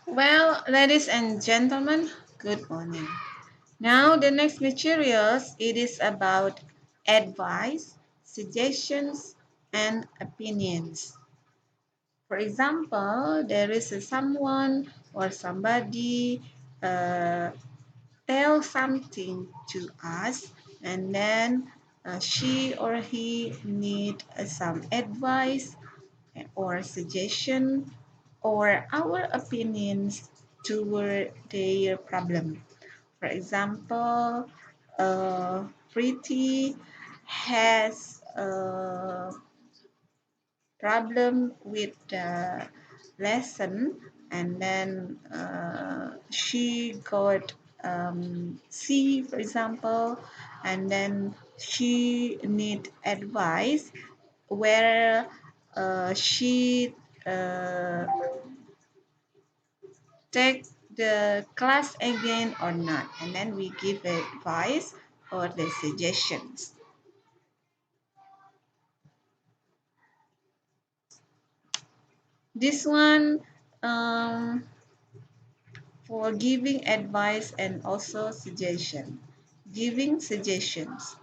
Well, ladies and gentlemen, good morning. Now, the next materials it is about advice, suggestions, and opinions. For example, there is someone or somebody uh, tell something to us, and then she or he need some advice or suggestion or our opinions toward their problem. For example, Preeti has a problem with the lesson, and then she got C, for example, and then she need advice where she uh, take the class again or not, and then we give advice or the suggestions. This one um, for giving advice and also suggestion. Giving suggestions.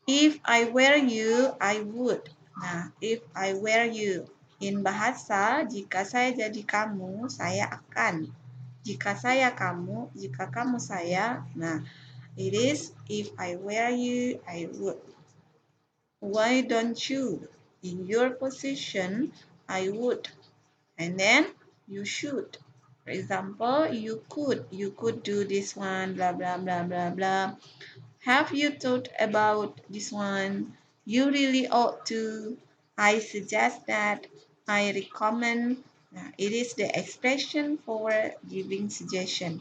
If I were you, I would. Nah, if I were you. In bahasa, jika saya jadi kamu, saya akan. Jika saya kamu, jika kamu saya. Nah, it is if I were you, I would. Why don't you? In your position, I would. And then you should. For example, you could do this one, blah, blah, blah, blah, blah. Have you thought about this one? You really ought to. I suggest that. I recommend. It is the expression for giving suggestion.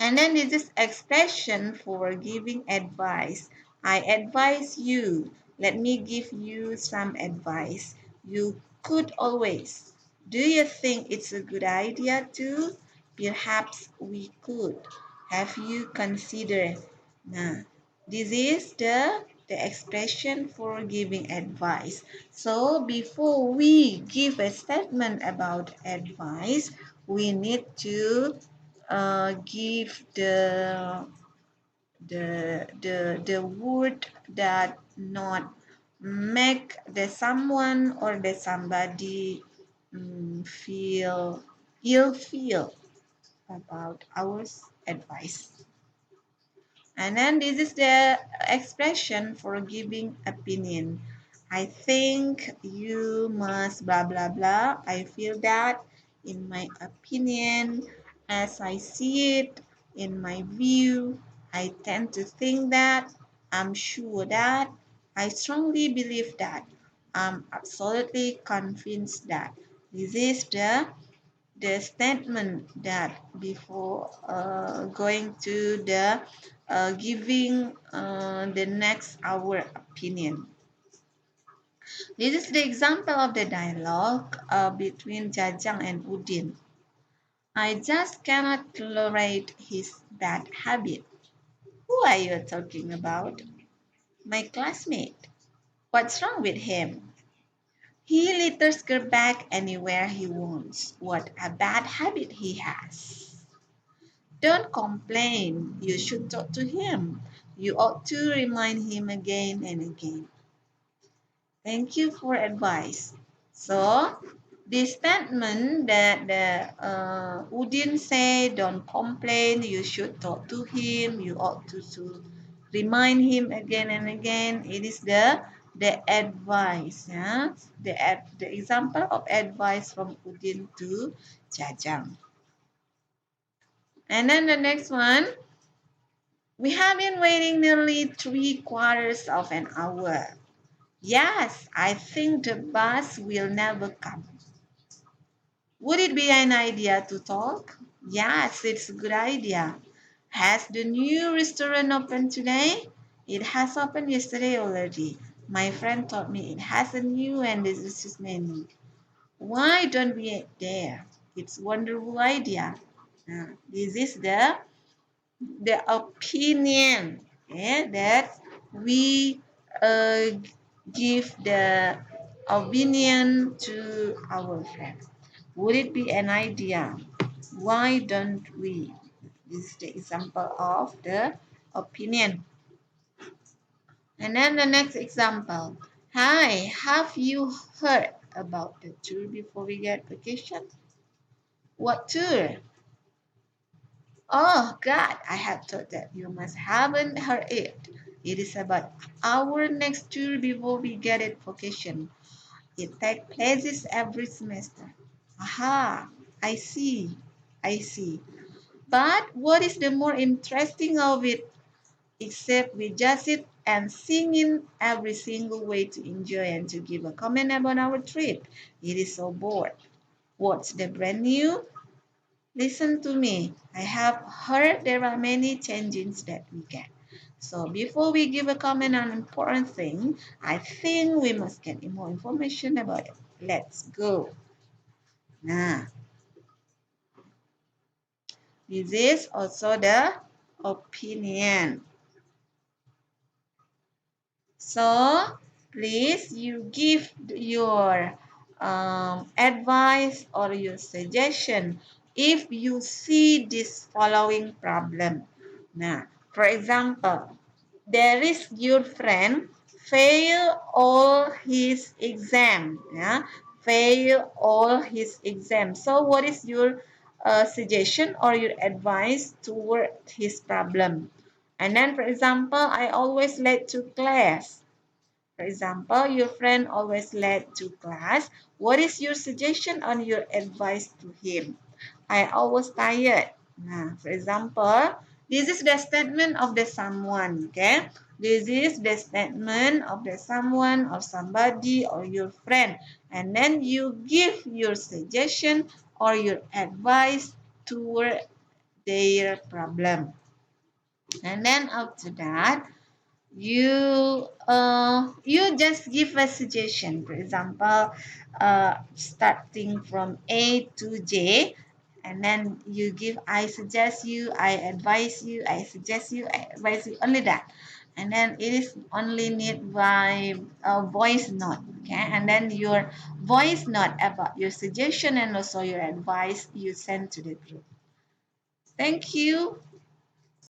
And then this is expression for giving advice. I advise you. Let me give you some advice. You could always. Do you think it's a good idea to? Perhaps we could. Have you considered? Nah, this is the expression for giving advice. So before we give a statement about advice, we need to give the word that not make the someone or the somebody feel about our advice. And then this is the expression for giving opinion. I think you must blah blah blah. I feel that in my opinion, as I see it, in my view, I tend to think that, I'm sure that, I strongly believe that, I'm absolutely convinced that. This is the statement that before going to the giving the next our opinion. This is the example of the dialogue between Jajang and Udin. I just cannot tolerate his bad habit. Who are you talking about? My classmate. What's wrong with him? He litters her bag anywhere he wants. What a bad habit he has. Don't complain. You should talk to him. You ought to remind him again and again. Thank you for advice. So, the statement that the Udin say, don't complain, you should talk to him, you ought to remind him again and again. It is the advice. Yeah? The example of advice from Udin to Jajang. And then the next one, we have been waiting nearly 3/4 of an hour. Yes, I think the bus will never come. Would it be an idea to talk? Yes, it's a good idea. Has the new restaurant opened today? It has opened yesterday already. My friend told me it has a new and delicious menu. Why don't we eat there? It's a wonderful idea. This is the opinion, that we uh, give the opinion to our friend. Would it be an idea? Why don't we? This is the example of the opinion. And then the next example. Hi, have you heard about the tour before we get vacation? What tour? Oh God, I had thought that you must haven't heard it. It is about our next tour before we get it vacation. It takes places every semester. Aha, I see. I see. But what is the more interesting of it? Except we just sit and sing in every single way to enjoy and to give a comment about our trip. It is so bored. What's the brand new? Listen to me. I have heard there are many changes that we get. So before we give a comment on important thing, I think we must get more information about it. Let's go. Nah, this is also the opinion. So please you give your advice or your suggestion if you see this following problem. Now, for example, there is your friend fail all his exam. Yeah, fail all his exams. So what is your suggestion or your advice toward his problem? And then, for example, I always late to class. For example, your friend always late to class. What is your suggestion on your advice to him? I always tired. Now, for example, this is the statement of the someone, okay? This is the statement of the someone or somebody or your friend. And then you give your suggestion or your advice toward their problem. And then after that, you just give a suggestion. For example, starting from A to J, and then you give I suggest you, I advise you, I suggest you, I advise you, only that. And then it is only need by a voice note, okay? And then your voice note about your suggestion and also your advice you send to the group. Thank you.